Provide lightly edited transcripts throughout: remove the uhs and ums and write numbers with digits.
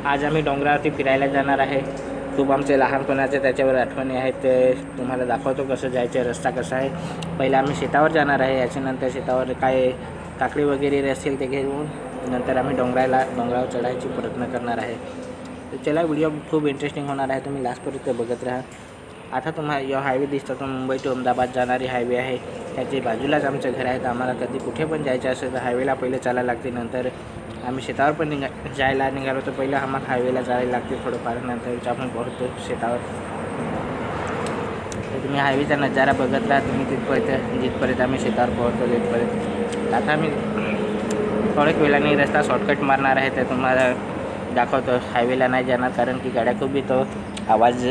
आज आम्ही डोंगरावरती फिरायला जाणार आहे। खूप आमचे लहानपणाचे त्याच्यावर आठवणी आहेत, ते तुम्हाला दाखवतो कसं जायचं, रस्ता कसा आहे। पहिला आम्ही शेतावर जाणार आहे, याच्यानंतर शेतावर काय काकडी वगैरे असतील ते घेऊन नंतर आम्ही डोंगरावर चढायची प्रयत्न करणार आहे। तर चला, व्हिडिओ खूप इंटरेस्टिंग होणार आहे, तुम्ही लास्टपर्यंत बघत राहा। आता तुम्हाला यो हायवे दिसतो तो मुंबई टू अहमदाबाद जाणारी हायवे आहे, त्याच्या बाजूलाच आमचं घर आहे। तर आम्हाला कधी कुठे पण जायचं असेल तर हायवेला पहिले चालायला लागते, नंतर आम्ही शेतावर पण जायला निघालो तर पहिलं आम्हाला हायवेला जायला लागते थोडंफार, नंतर आपण पोहोचतो शेतावर। तर तुम्ही हायवेचा नजारा बघत राहा तुम्ही जिथपर्यंत आम्ही शेतावर पोहोचतो तिथपर्यंत। आता आम्ही थोड्याच वेळाने रस्ता शॉर्टकट मारणार आहे, तर तुम्हाला दाखवतो। हायवेला नाही जाणार कारण की गाड्या खूप येतो, आवाज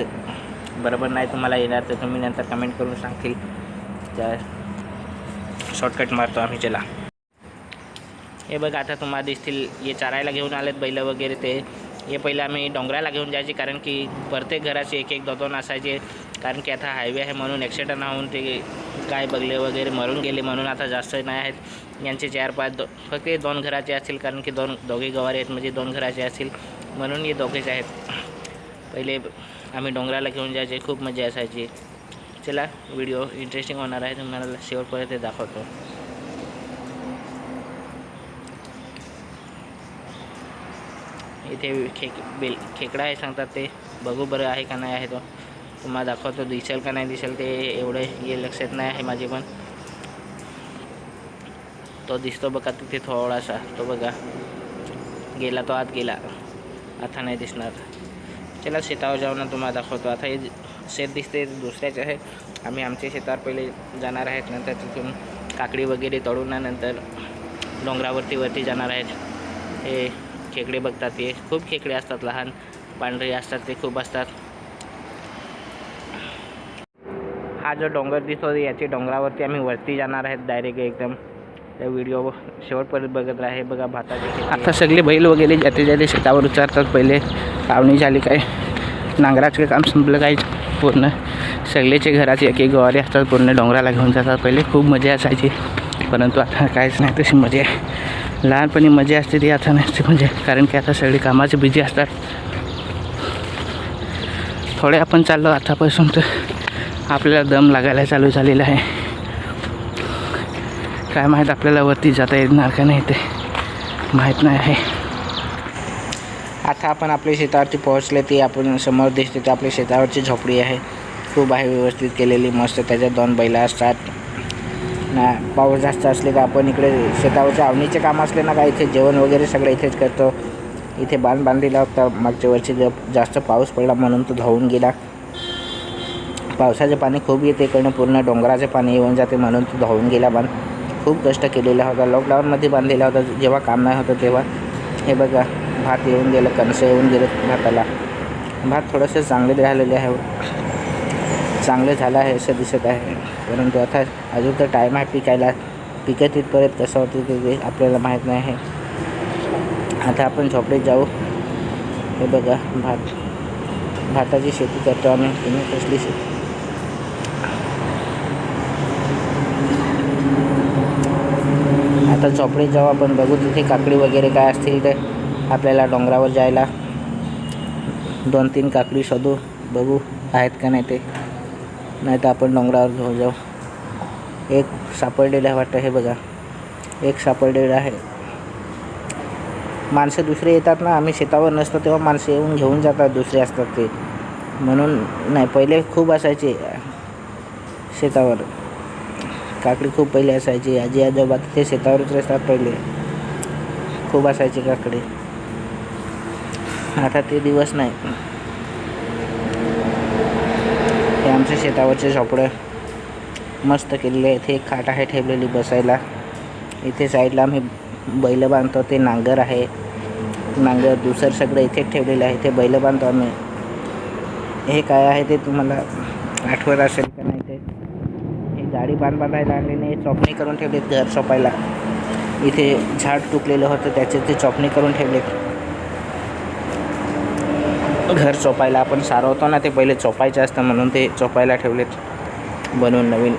बरोबर नाही तुम्हाला येणार, तर तुम्ही नंतर कमेंट करून सांगतील। तर शॉर्टकट मारतो आम्ही, चला। हे बघा, आता तुम्हाला दिसतील हे चारायला घेऊन आलेत बैल वगैरे, ते हे पहिलं आम्ही डोंगराला घेऊन जायचे कारण की प्रत्येक घराचे एक एक दोन असायचे, कारण की आता हायवे आहे म्हणून ॲक्सिडेंट होऊन ते गाय बगले वगैरे मरून गेले, म्हणून आता जास्त नाही आहेत। यांचे 4-5 फक्त 2 घराचे असतील, कारण की दोघे गवारे आहेत म्हणजे 2 घराचे असतील, म्हणून हे दोघेच आहेत। पहिले आम्ही डोंगराला घेऊन जायचे, खूप मजा असायची। चला, व्हिडिओ इंटरेस्टिंग होणार आहे, तुम्हाला शेवटपर्यंत दाखवतो। इथे खेकडा आहे सांगतात, ते बघू बरं आहे का नाही आहे, तो तुम्हाला दाखवतो। दिसेल का नाही दिसेल ते एवढं हे लक्षात नाही आहे माझे, पण तो दिसतो बघा तिथे थोडासा, तो बघा गेला, तो आत गेला, आता नाही दिसणार। चला, शेतावर जाऊन तुम्हाला दाखवतो। आता हे शेत दिसते दुसऱ्याचे आहे, आम्ही आमच्या शेतावर पहिले जाणार आहेत, नंतर तिथून काकडी वगैरे तळून नंतर डोंगरावरती जाणार आहेत। हे खेकडे बघतात, ते खूप खेकडे असतात, लहान पांढरे असतात, ते खूप असतात। हा जो डोंगर दिसतो याच्या डोंगरावरती आम्ही वरती जाणार आहेत डायरेक्ट एकदम। त्या व्हिडिओ शेवटपर्यंत बघत राहा। हे बघा भाताचे, आता सगळे बैल वगैरे जाते शेतावर उतरतात, पहिले लावणी झाली काय, नांगराचं काम संपलं काय, पूर्ण सगळेचे घराचे एक एक गवारे असतात, पूर्ण डोंगराला घेऊन जातात। पहिले खूप मजा असायची, परंतु आता काहीच नाही तशी मजा आहे। लहानपणी मजा असते ती आता नसते मजा, कारण की आता सगळे कामाचे बिझी असतात। थोडे आपण चाललो आतापासून तर आपल्याला दम लागायला चालू झालेला आहे, काय माहीत आपल्याला वरती जाता येणार का नाही ते माहीत नाही आहे। आता आपण आपल्या शेतावरती पोहोचले, ती आपण समोर दिसते ते आपल्या शेतावरची झोपडी आहे, खूप आहे व्यवस्थित केलेली, मस्त। त्याच्यात 2 बैल असतात ना। पाऊस जास्त असले का आपण इकडे शेतावरच्या आवणीचे काम असले ना का, इथे जेवण वगैरे सगळं इथेच करतो। इथे बांधलेला होता, मागच्या वर्षी जास्त पाऊस पडला म्हणून तो धावून गेला। पावसाचे पाणी खूप येते इकडनं, पूर्ण डोंगराचे पाणी येऊन जाते म्हणून तो धावून गेला बांध। खूप कष्ट केलेला होता, लॉकडाऊनमध्ये बांधलेला होता जेव्हा काम नाही होतं तेव्हा। हे बघा, भात येऊन गेलं, कणसं येऊन गेलं भाताला। भात थोडंसं चांगले राहिलेले आहे, चांगलं झालं आहे असं दिसत आहे, परंतु आता अजून तर टाईम आहे पिकायला। पिकं तिथपर्यंत कसं होतं ते आपल्याला माहीत नाही आहे। आता आपण झोपडीत जाऊ। हे बघा, भाताची शेती करतो आम्ही, तुम्ही कसली शेती। आता झोपडीत जाऊ आपण, बघू तिथे काकडी वगैरे काय असतील तर आपल्याला डोंगरावर जायला 2-3 काकडी शोधू, बघू आहेत का नाही ते, नाही तर आपण डोंगरावर घेऊन जाऊ। एक सापडलेलं आहे वाटतं, हे बघा एक सापडलेलं आहे। माणसं दुसरे येतात ना, आम्ही शेतावर नसतो तेव्हा माणसं येऊन घेऊन जातात, दुसरे असतात ते, म्हणून नाही। पहिले खूप असायचे शेतावर काकडी, खूप पहिले असायची, आजी आजोबा तिथे शेतावरच असतात, पहिले खूप असायची काकडी, आता ते दिवस नाही। हे आमच्या शेतावरचे झोपडं मस्त केलेले आहे, इथे एक खाट आहे ठेवलेली बसायला। इथे साईडला आम्ही बैल बांधतो, ते नांगर आहे, नांगर दुसरं सगळं इथेच ठेवलेलं आहे, इथे बैल बांधतो आम्ही। हे काय आहे ते तुम्हाला आठवत असेल का नाही ते, हे गाडी बांधायला आणलेली, चोपणी करून ठेवलीत घर चोपायला। इथे झाड तुटलेलं होतं त्याचे ते चोपणी करून ठेवलेत घर चोपायला। आपण सारवतो ना, ते पहिले चोपायचं असतं म्हणून ते चोपायला ठेवलेत बनवून नवीन।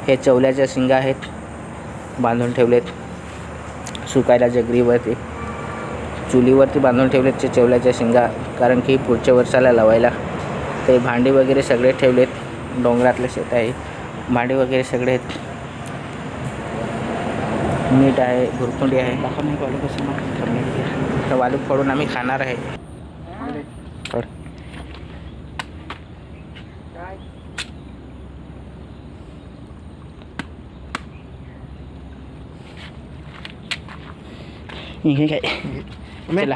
हे चवल्याच्या शिंगा आहेत, बांधून ठेवलेत सुकायला जगरीवरती। चुलीवरती बांधून ठेवलेत ते चेवल्याच्या शेंगा, कारण की पुढच्या वर्षाला लावायला. ते भांडी वगैरे सगळे ठेवलेत. डोंगरातलं शेत आहे, भांडी वगैरे सगळे आहेत. मीठ आहे, भुरकुंडी आहे. दाखव नाही वालू कसं मग तर वालू फोडून आम्ही खाणार आहे. फोड. हे काय चला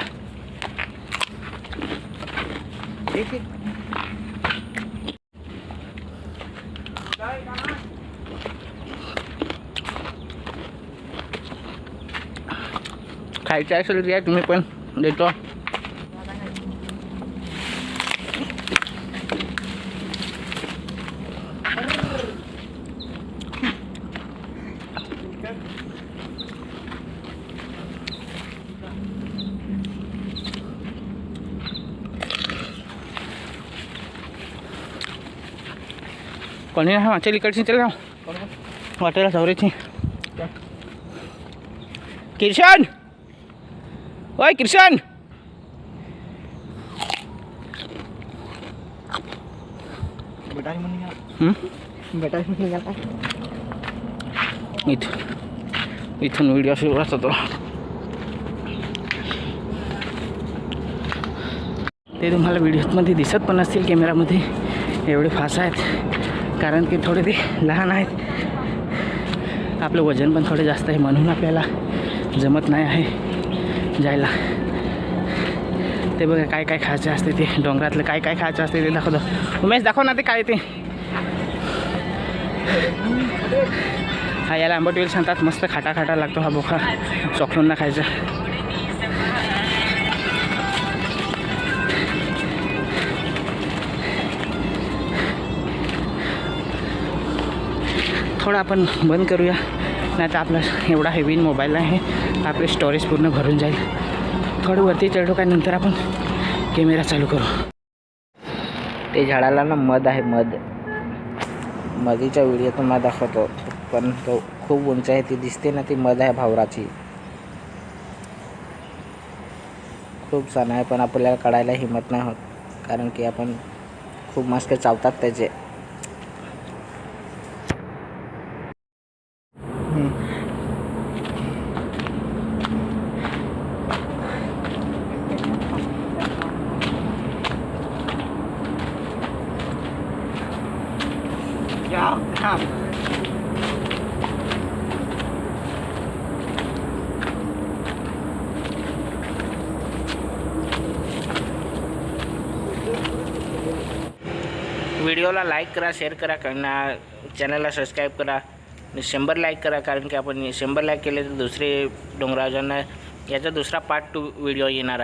खायचं असेल द्या तुम्ही पण देतो. कोणी नाही वाचेल इकडची चल ना वाटेला सवरेची. किर्शन ओय किर्शन इथून व्हिडिओ सुरुवात होतो. ते तुम्हाला व्हिडिओमध्ये दिसत पण असतील कॅमेरामध्ये. एवढे फास्ट आहेत कारण की थोडे ते लहान आहेत. आपलं वजन पण थोडे जास्त आहे म्हणून आपल्याला जमत नाही आहे जायला. ते बघा काय काय खायचं असते ते डोंगरातलं काय काय खायचं असते ते दाखवतो. उमेश दाखव ना ते काय ते. हा याला आंबटवेल सांगतात. मस्त खाटा खाटा लागतो हा बोखा. चॉकलूनला खायचा. थोडं आपण बंद करूया नाही तर आपला एवढा हेवी मोबाईल आहे आपले स्टोरेज पूर्ण भरून जाईल. थोडं वरती चढलो काय नंतर आपण कॅमेरा चालू करू. ते झाडाला ना मध आहे. मधीच्या व्हिडिओ तुम्हाला दाखवतो पण तो खूप उंच आहे. ती दिसते ना ती मध आहे भावराची. खूप छान आहे पण आपल्याला काढायला हिंमत नाही होत कारण की आपण खूप मस्त चावतात त्याचे. व्हिडिओला लाईक करा, शेअर करा, चॅनलला सबस्क्राईब करा आणि 100 लाईक करा कारण की आपण 100 लाईक केले तर दुसरे डोंगराजांना याचा दुसरा पार्ट 2 व्हिडिओ येणार आहे.